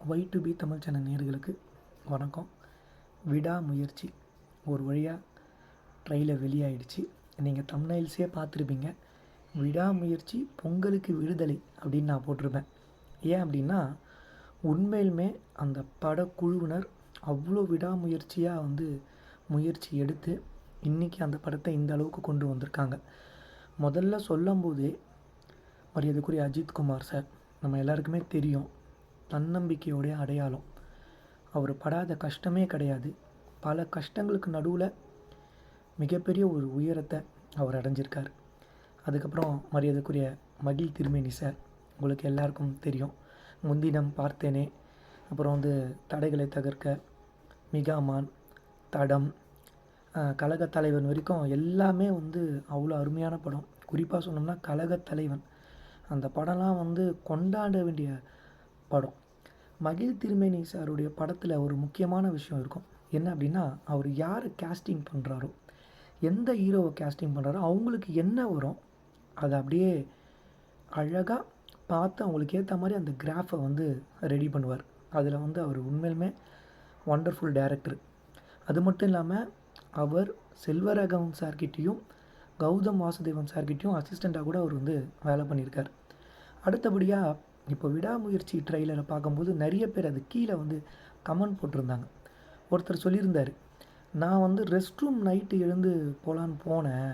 Y2B Tamil channel நேயர்களுக்கு வணக்கம். விடாமுயற்சி ஒரு வழியாக ட்ரெய்லர் வெளியாயிடுச்சு. நீங்கள் தம்ப்நெயில்ஸே பார்த்துருப்பீங்க. விடாமுயற்சி பொங்கலுக்கு விடுதலை அப்படின்னு நான் போட்டிருப்பேன். ஏன் அப்படின்னா, உண்மையிலுமே அந்த படக்குழுவினர் அவ்வளோ விடாமுயற்சியாக முயற்சி எடுத்து இன்றைக்கி அந்த படத்தை இந்த அளவுக்கு கொண்டு வந்திருக்காங்க. முதல்ல சொல்லும்போதே மரியாதைக்குரிய அஜித்குமார் சார், நம்ம எல்லாருக்குமே தெரியும், தன்னம்பிக்கையோடைய அடையாளம். அவர் படாத கஷ்டமே கிடையாது. பல கஷ்டங்களுக்கு நடுவில் மிகப்பெரிய ஒரு உயரத்தை அவர் அடைஞ்சிருக்கார். அதுக்கப்புறம் மரியாதைக்குரிய மகிழ் திருமேனி சார், உங்களுக்கு எல்லாருக்கும் தெரியும், முன்தினம் பார்த்தேனே, அப்புறம் தடைகளை தகர்க்க, மிகாமான், தடம், கழகத் தலைவன் வரைக்கும் எல்லாமே அவ்வளோ அருமையான படம். குறிப்பாக சொன்னோம்னா கழகத் தலைவன், அந்த படம்லாம் கொண்டாட வேண்டிய படம். மகிழ் திருமேனி சாருடைய படத்தில் ஒரு முக்கியமான விஷயம் இருக்கும். என்ன அப்படின்னா, அவர் யாரை கேஸ்டிங் பண்ணுறாரோ, எந்த ஹீரோவை கேஸ்டிங் பண்ணுறாரோ அவங்களுக்கு என்ன வரும் அதை அப்படியே அழகாக பார்த்து அவங்களுக்கு ஏற்ற மாதிரி அந்த கிராஃபை ரெடி பண்ணுவார். அதில் அவர் உண்மையிலுமே ஒண்டர்ஃபுல் டைரக்டர். அது மட்டும் இல்லாமல் அவர் செல்வராகவன் சார்கிட்டையும் கௌதம் வாசுதேவன் சார்கிட்டையும் அசிஸ்டண்ட்டாக கூட அவர் வேலை பண்ணியிருக்கார். அடுத்தபடியாக இப்போ விடாமுயற்சி ட்ரெய்லரை பார்க்கும்போது நிறைய பேர் அது கீழே கமெண்ட் போட்டிருந்தாங்க. ஒருத்தர் சொல்லியிருந்தார், நான் ரெஸ்ட் ரூம் நைட்டு எழுந்து போகலான்னு போனேன்,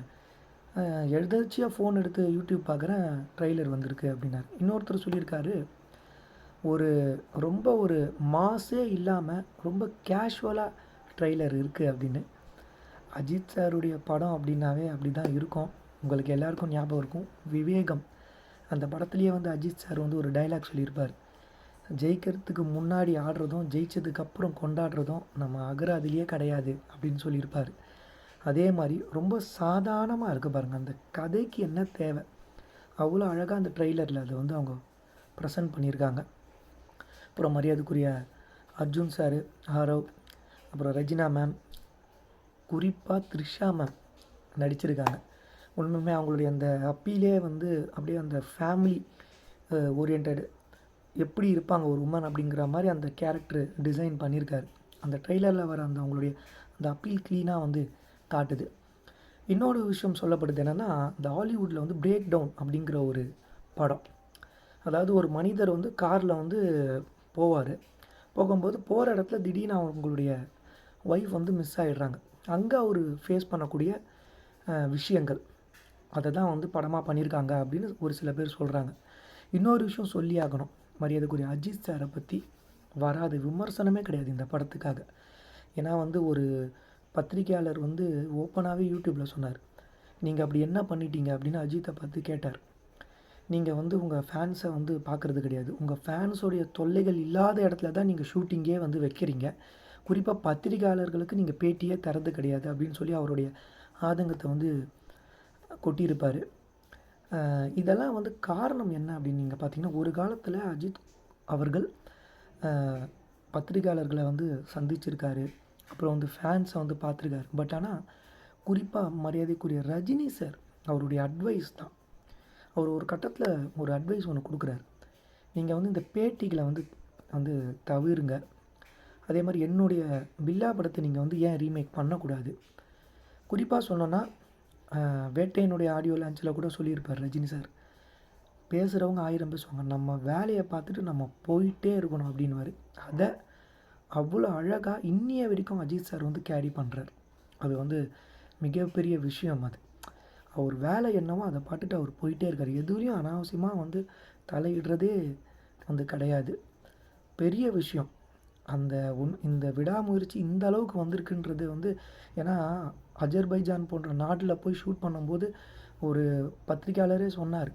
எதாச்சியாக ஃபோன் எடுத்து யூடியூப் பார்க்குறேன், ட்ரெய்லர் வந்திருக்கு அப்படின்னார். இன்னொருத்தர் சொல்லியிருக்காரு, ரொம்ப மாஸே இல்லாமல் ரொம்ப கேஷுவலாக ட்ரெய்லர் இருக்குது அப்படின்னு. அஜித் சாருடைய படம் அப்படின்னாவே அப்படி தான் இருக்கும். உங்களுக்கு எல்லாருக்கும் ஞாபகம் இருக்கும், விவேகம். அந்த படத்துலேயே அஜித் சார் ஒரு டைலாக் சொல்லியிருப்பார், ஜெயிக்கிறதுக்கு முன்னாடி ஆடுறதும் ஜெயிச்சதுக்கப்புறம் கொண்டாடுறதும் நம்ம அகராதிலேயே கிடையாது அப்படின்னு சொல்லியிருப்பார். அதே மாதிரி ரொம்ப சாதாரணமாக இருக்குது பாருங்கள், அந்த கதைக்கு என்ன தேவை அவ்வளோ அழகாக அந்த ட்ரெய்லரில் அதை அவங்க ப்ரெசென்ட் பண்ணியிருக்காங்க. அப்புறம் மரியாதைக்குரிய அர்ஜுன் சார், ஆரவ், அப்புறம் ரெஜினா மேம், குறிப்பாக த்ரிஷா மேம் நடிச்சிருக்காங்க. உண்மையுமே அவங்களுடைய அந்த அப்பீலே அப்படியே அந்த ஃபேமிலி ஓரியன்ட் எப்படி இருப்பாங்க ஒரு உமன் அப்படிங்கிற மாதிரி அந்த கேரக்டர் டிசைன் பண்ணியிருக்காரு. அந்த ட்ரெய்லரில் வர அவங்களுடைய அந்த அப்பீல் க்ளீனாக காட்டுது. இன்னொரு விஷயம் சொல்லப்படுது என்னென்னா, இந்த ஹாலிவுட்டில் பிரேக் டவுன் அப்படிங்கிற ஒரு படம். அதாவது ஒரு மனிதர் காரில் போவார். போகும்போது போகிற இடத்துல திடீர்னு அவங்களுடைய ஒய்ஃப் மிஸ் ஆகிடுறாங்க. அங்கே அவர் ஃபேஸ் பண்ணக்கூடிய விஷயங்கள், அதை தான் படமாக பண்ணியிருக்காங்க அப்படின்னு ஒரு சில பேர் சொல்கிறாங்க. இன்னொரு விஷயம் சொல்லி ஆகணும், மரியாதைக்குரிய அஜித் சாரை பற்றி வராது விமர்சனமே கிடையாது இந்த படத்துக்காக. ஏன்னா ஒரு பத்திரிகையாளர் ஓப்பனாகவே யூடியூப்பில் சொன்னார், நீங்கள் அப்படி என்ன பண்ணிட்டீங்க அப்படின்னு அஜித்தை பார்த்து கேட்டார். நீங்கள் உங்கள் ஃபேன்ஸை பார்க்குறது கிடையாது, உங்கள் ஃபேன்ஸோடைய தொல்லைகள் இல்லாத இடத்துல தான் நீங்கள் ஷூட்டிங்கே வைக்கிறீங்க, குறிப்பாக பத்திரிகையாளர்களுக்கு நீங்கள் பேட்டியே தரது கிடையாது அப்படின்னு சொல்லி அவருடைய ஆதங்கத்தை கொட்டியிருப்பார். இதெல்லாம் காரணம் என்ன அப்படின்னு நீங்கள் பார்த்தீங்கன்னா, ஒரு காலத்தில் அஜித் அவர்கள் பத்திரிகையாளர்களை சந்திச்சிருக்காரு, அப்புறம் ஃபேன்ஸை பார்த்துருக்காரு. பட் ஆனால் குறிப்பாக மரியாதைக்குரிய ரஜினி சார் அவருடைய அட்வைஸ் தான். அவர் ஒரு கட்டத்தில் ஒரு அட்வைஸ் ஒன்று கொடுக்குறாரு, நீங்கள் இந்த பேட்டிகளை தவிருங்க, அதே மாதிரி என்னுடைய பில்லா படத்தை நீங்கள் ஏன் ரீமேக் பண்ணக்கூடாது. குறிப்பாக சொன்னோன்னா, வேட்டையினுடைய ஆடியோ லான்ச்சில் கூட சொல்லியிருப்பார் ரஜினி சார், பேசுகிறவங்க 1000 பேசுவாங்க, நம்ம வேலையை பார்த்துட்டு நம்ம போயிட்டே இருக்கணும் அப்படின்வார். அதை அவ்வளோ அழகாக இன்னிய வரைக்கும் அஜித் சார் கேரி பண்ணுறார். அது மிகப்பெரிய விஷயம். அது அவர் வேலை என்னவோ அதை பார்த்துட்டு அவர் போயிட்டே இருக்கார். எதுலேயும் அனாவசியமாக தலையிடுறதே கிடையாது. பெரிய விஷயம். இந்த விடாமுயற்சி இந்த அளவுக்கு வந்திருக்குன்றது ஏன்னா அஜர்பைஜான் போன்ற நாட்டில் போய் ஷூட் பண்ணும்போது ஒரு பத்திரிக்கையாளரே சொன்னார்,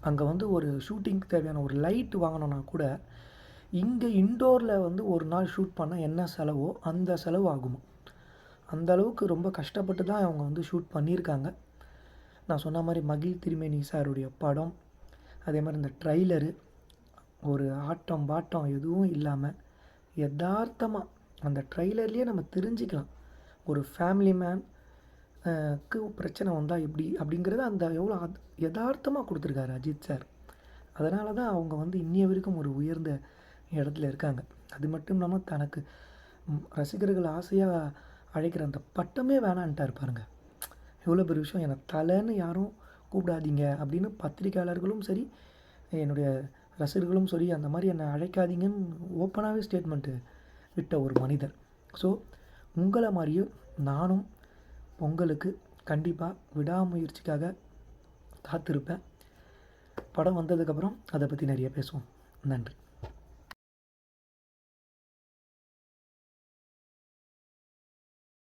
அங்கே ஒரு ஷூட்டிங்க்கு தேவையான ஒரு லைட் வாங்கணுன்னா கூட இங்கே இன்டோரில் ஒரு நாள் ஷூட் பண்ணால் என்ன செலவோ அந்த செலவு ஆகுமா. அந்த அளவுக்கு ரொம்ப கஷ்டப்பட்டு தான் அவங்க ஷூட் பண்ணியிருக்காங்க. நான் சொன்ன மாதிரி மகிழ் திருமேனி சாருடைய படம், அதே மாதிரி இந்த ட்ரைலரு ஒரு ஆட்டம் பாட்டம் எதுவும் இல்லாமல் யதார்த்தமாக அந்த ட்ரெய்லர்லேயே நம்ம தெரிஞ்சுக்கலாம், ஒரு ஃபேமிலி மேனுக்கு பிரச்சனை வந்தால் எப்படி அப்படிங்கிறத அந்த எவ்வளோ யதார்த்தமாக கொடுத்துருக்காரு அஜித் சார். அதனால தான் அவங்க இன்னிய வரைக்கும் ஒரு உயர்ந்த இடத்துல இருக்காங்க. அது மட்டும் இல்லாமல் தனக்கு ரசிகர்கள் ஆசையாக அழைக்கிற அந்த பட்டமே வேணான்ட்டார் பாருங்க. எவ்வளோ பெரிய விஷயம். என்னை தலைன்னு யாரும் கூப்பிடாதீங்க அப்படின்னு பத்திரிக்கையாளர்களும் சரி, என்னுடைய ரசிகர்களும் சரி, அந்த மாதிரி என்னை அழைக்காதீங்கன்னு ஓப்பனாகவே ஸ்டேட்மெண்ட்டு விட்ட ஒரு மனிதர். ஸோ உங்களை மாதிரியே நானும் பொங்கலுக்கு கண்டிப்பாக விடாமுயற்சிக்காக காத்திருப்பேன். படம் வந்ததுக்கப்புறம் அதை பற்றி நிறைய பேசுவோம். நன்றி.